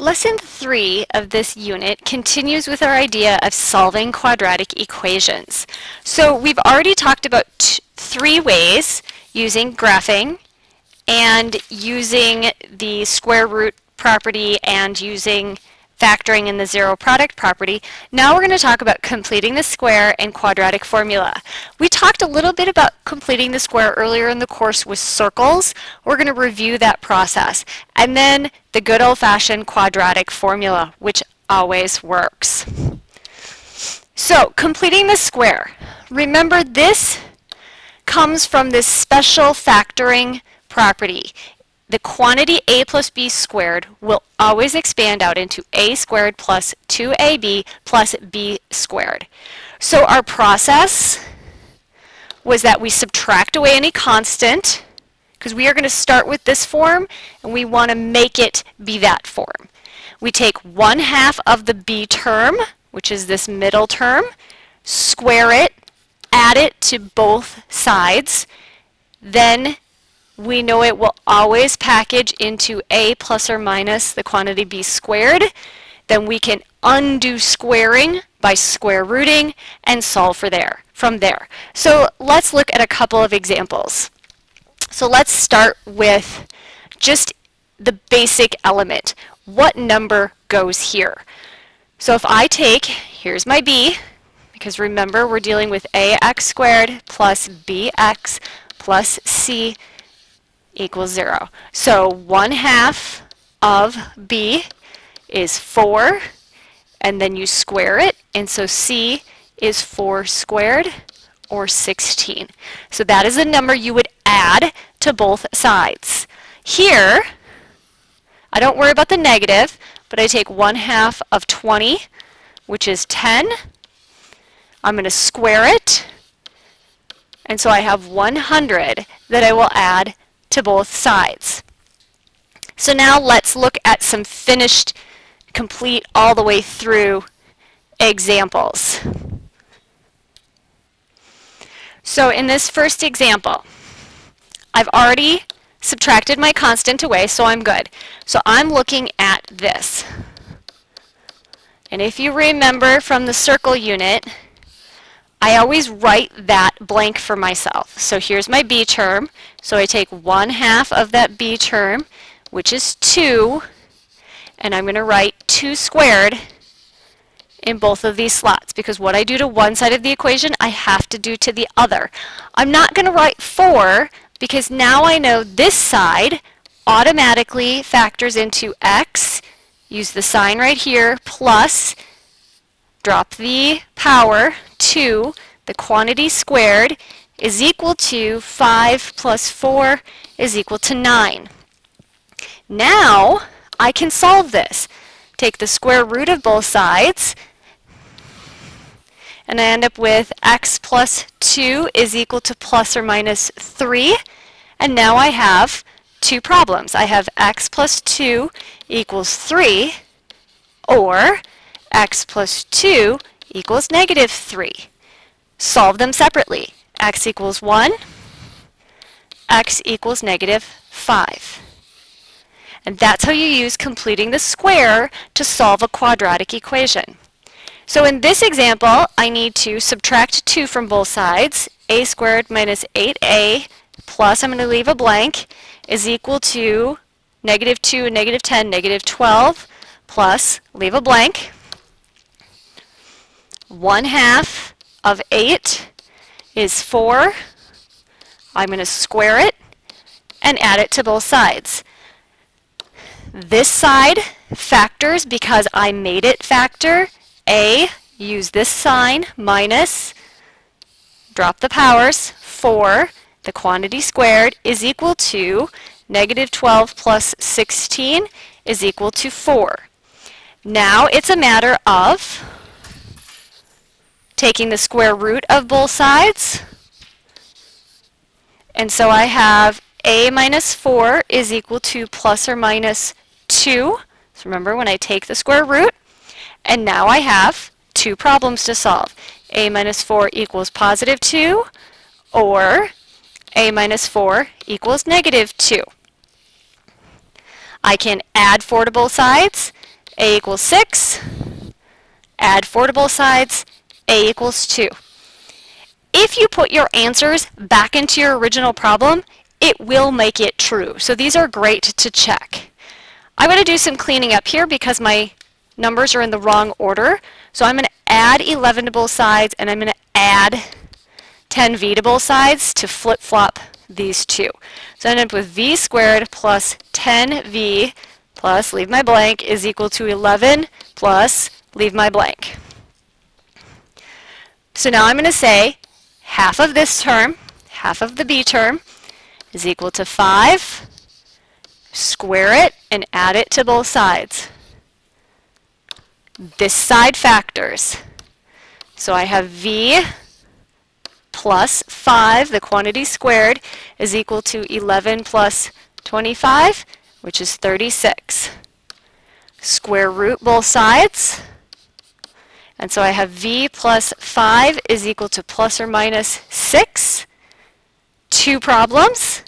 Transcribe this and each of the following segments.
Lesson 3 of this unit continues with our idea of solving quadratic equations. So we've already talked about 3 ways: using graphing and using the square root property and using factoring in the zero product property. Now we're going to talk about completing the square and quadratic formula. We talked a little bit about completing the square earlier in the course with circles. We're going to review that process. And then the good old-fashioned quadratic formula, which always works. So completing the square. Remember, this comes from this special factoring property. The quantity a plus b squared will always expand out into a squared plus 2ab plus b squared. So our process was that we subtract away any constant, because we are going to start with this form and we want to make it be that form. We take 1/2 of the b term, which is this middle term, square it, add it to both sides, then we know it will always package into a plus or minus the quantity b squared. Then we can undo squaring by square rooting and solve from there. So let's look at a couple of examples. So let's start with just the basic element. What number goes here? So if I take, here's my b, because remember we're dealing with ax squared plus bx plus c equals 0. So 1/2 of b is 4, and then you square it, and so c is 4 squared, or 16. So that is the number you would add to both sides. Here, I don't worry about the negative, but I take 1/2 of 20, which is 10. I'm going to square it, and so I have 100 that I will add to both sides. So now let's look at some finished, complete all the way through examples. So in this first example, I've already subtracted my constant away, so I'm good. So I'm looking at this. And if you remember from the circle unit, I always write that blank for myself. So here's my b term. So I take 1/2 of that b term, which is 2, and I'm going to write 2 squared in both of these slots, because what I do to one side of the equation, I have to do to the other. I'm not going to write 4, because now I know this side automatically factors into x, use the sign right here, plus, drop the power, 2, the quantity squared, is equal to 5 plus 4 is equal to 9. Now I can solve this. Take the square root of both sides, and I end up with x plus 2 is equal to plus or minus 3. And now I have 2 problems. I have x plus 2 equals 3, or x plus 2 equals negative 3. Solve them separately. X equals 1, x equals negative 5. And that's how you use completing the square to solve a quadratic equation. So in this example, I need to subtract 2 from both sides. A squared minus 8a plus, I'm going to leave a blank, is equal to negative 2, negative 10, negative 12, plus, leave a blank, 1/2 of 8 is 4. I'm going to square it and add it to both sides. This side factors because I made it factor. A, use this sign, minus, drop the powers, 4, the quantity squared, is equal to negative 12 plus 16 is equal to 4. Now it's a matter of taking the square root of both sides, and so I have a minus 4 is equal to plus or minus 2. So remember, when I take the square root, and now I have 2 problems to solve. A minus 4 equals positive 2, or a minus 4 equals negative 2. I can add 4 to both sides, A equals 6. Add 4 to both sides. A equals 2. If you put your answers back into your original problem, it will make it true. So these are great to check. I'm going to do some cleaning up here because my numbers are in the wrong order. So I'm going to add 11 to both sides, and I'm going to add 10v to both sides to flip-flop these two. So I end up with v squared plus 10v plus, leave my blank, is equal to 11 plus, leave my blank. So now I'm going to say half of this term, half of the b term, is equal to 5. Square it and add it to both sides. This side factors. So I have v plus 5, the quantity squared, is equal to 11 plus 25, which is 36. Square root both sides. And so I have v plus 5 is equal to plus or minus 6. Two problems.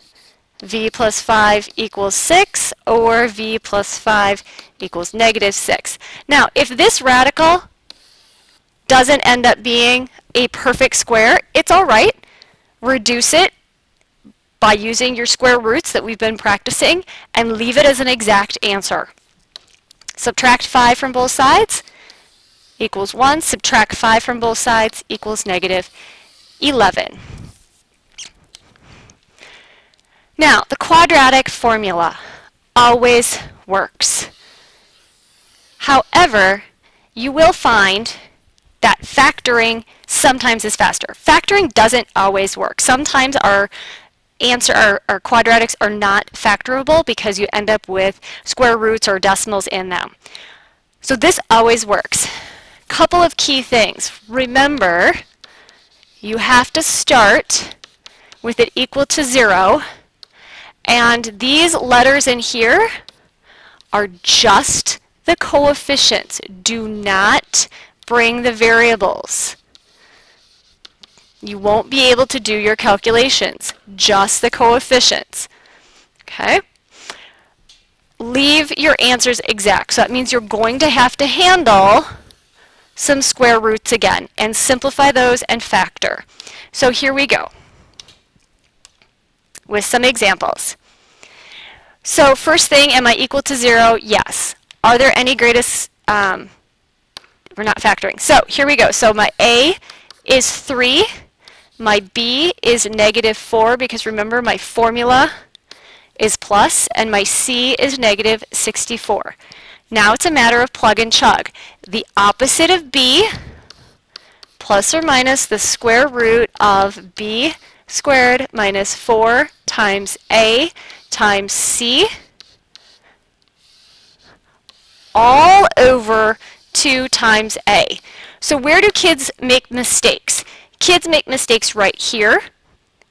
V plus 5 equals 6, or v plus 5 equals negative 6. Now, if this radical doesn't end up being a perfect square, it's all right. Reduce it by using your square roots that we've been practicing and leave it as an exact answer. Subtract 5 from both sides equals 1. Subtract 5 from both sides equals negative 11. Now, the quadratic formula always works. However, you will find that factoring sometimes is faster. Factoring doesn't always work. Sometimes our quadratics are not factorable because you end up with square roots or decimals in them. So this always works. Couple of key things. Remember, you have to start with it equal to 0. And these letters in here are just the coefficients. Do not bring the variables. You won't be able to do your calculations, just the coefficients. Okay? Leave your answers exact. So that means you're going to have to handle some square roots again and simplify those and factor. So here we go with some examples. So first thing, am I equal to 0? Yes. Are there any greatest, we're not factoring. So here we go. So my A is 3. My B is negative 4 because remember my formula is plus, and my C is negative 64. Now it's a matter of plug and chug. The opposite of B plus or minus the square root of B squared minus 4 times A times C all over 2 times A. So where do kids make mistakes? Kids make mistakes right here.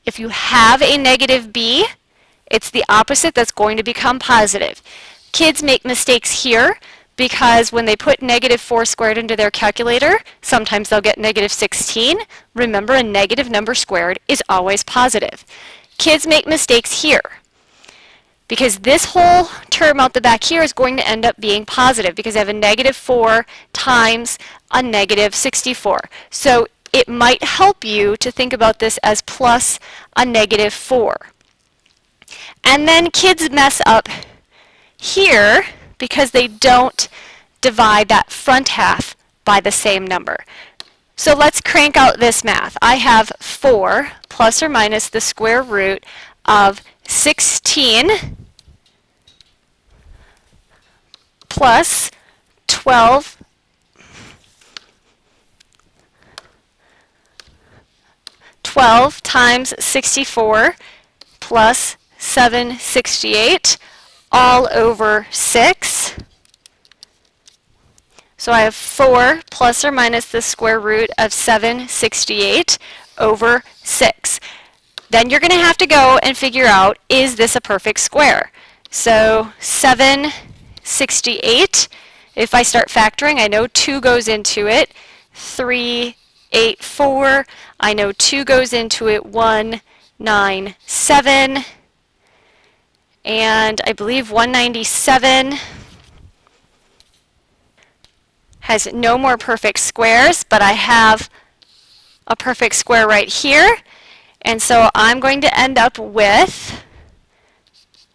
If you have a negative B, it's the opposite that's going to become positive. Kids make mistakes here because when they put negative 4 squared into their calculator, sometimes they'll get negative 16. Remember, a negative number squared is always positive. Kids make mistakes here because this whole term out the back here is going to end up being positive because I have a negative 4 times a negative 64. So it might help you to think about this as plus a negative 4. And then kids mess up here because they don't divide that front half by the same number. So let's crank out this math. I have 4 plus or minus the square root of 16 plus 12 times 64 plus 768 all over 6. So I have 4 plus or minus the square root of 768 over 6. Then you're going to have to go and figure out, is this a perfect square? So 768, if I start factoring, I know 2 goes into it. 3, 8, 4. I know 2 goes into it. 1, 9, 7. And I believe 197 has no more perfect squares, but I have a perfect square right here. And so I'm going to end up with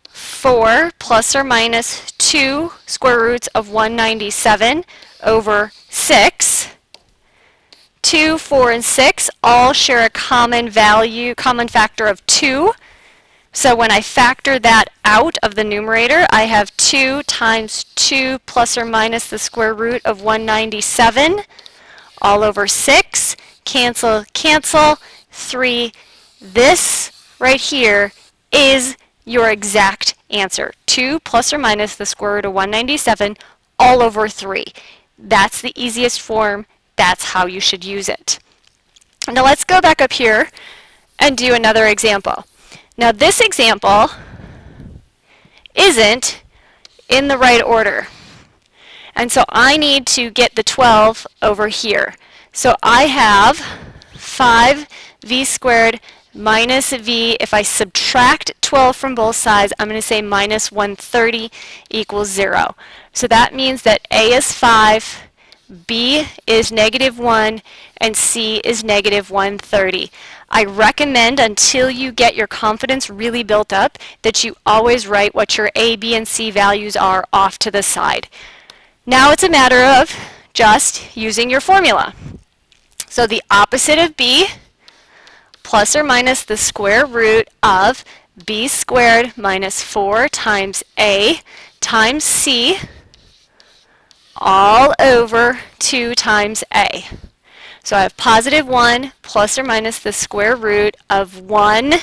4 plus or minus 2 square roots of 197 over 6. 2, 4, and 6 all share a common factor of 2. So when I factor that out of the numerator, I have 2 times 2 plus or minus the square root of 197 all over 6. Cancel, cancel, 3. This right here is your exact answer. 2 plus or minus the square root of 197 all over 3. That's the easiest form. That's how you should use it. Now let's go back up here and do another example. Now this example isn't in the right order. And so I need to get the 12 over here. So I have 5v squared minus v. If I subtract 12 from both sides, I'm going to say minus 130 equals 0. So that means that a is 5, b is negative 1, and c is negative 130. I recommend, until you get your confidence really built up, that you always write what your a, b, and c values are off to the side. Now it's a matter of just using your formula. So the opposite of b plus or minus the square root of b squared minus 4 times a times c all over 2 times a. So I have positive 1 plus or minus the square root of 1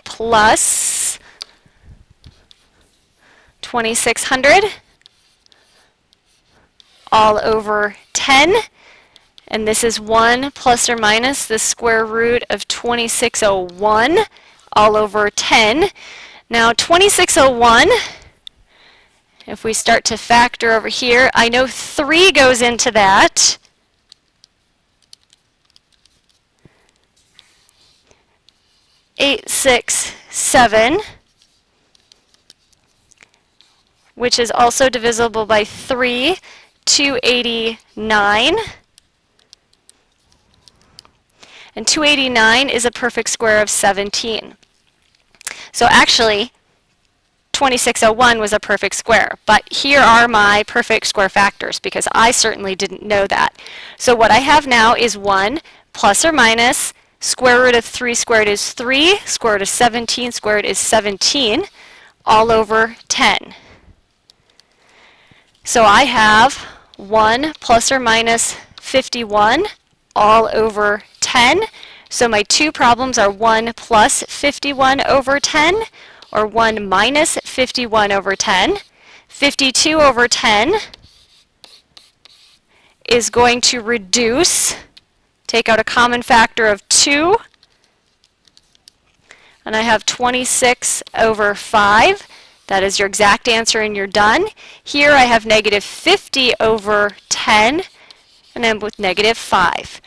plus 2600 all over 10. And this is 1 plus or minus the square root of 2601 all over 10. Now 2601, if we start to factor over here, I know 3 goes into that. Eight, 6, 7, which is also divisible by 3, 289. And 289 is a perfect square of 17. So actually, 2601 was a perfect square, but here are my perfect square factors because I certainly didn't know that. So what I have now is 1 plus or minus square root of 3 squared is 3, square root of 17 squared is 17, all over 10. So I have 1 plus or minus 51 all over 10. So my two problems are 1 plus 51 over 10 or 1 minus 51 over 10. 52 over 10 is going to reduce, take out a common factor of 2, and I have 26 over 5. That is your exact answer and you're done. Here I have negative 50 over 10 and I'm with negative 5.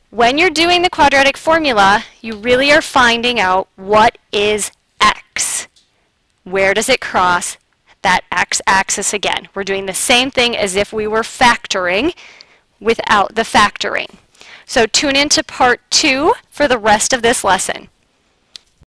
When you're doing the quadratic formula, you really are finding out what is x. Where does it cross that x-axis again? We're doing the same thing as if we were factoring without the factoring. So tune into part 2 for the rest of this lesson.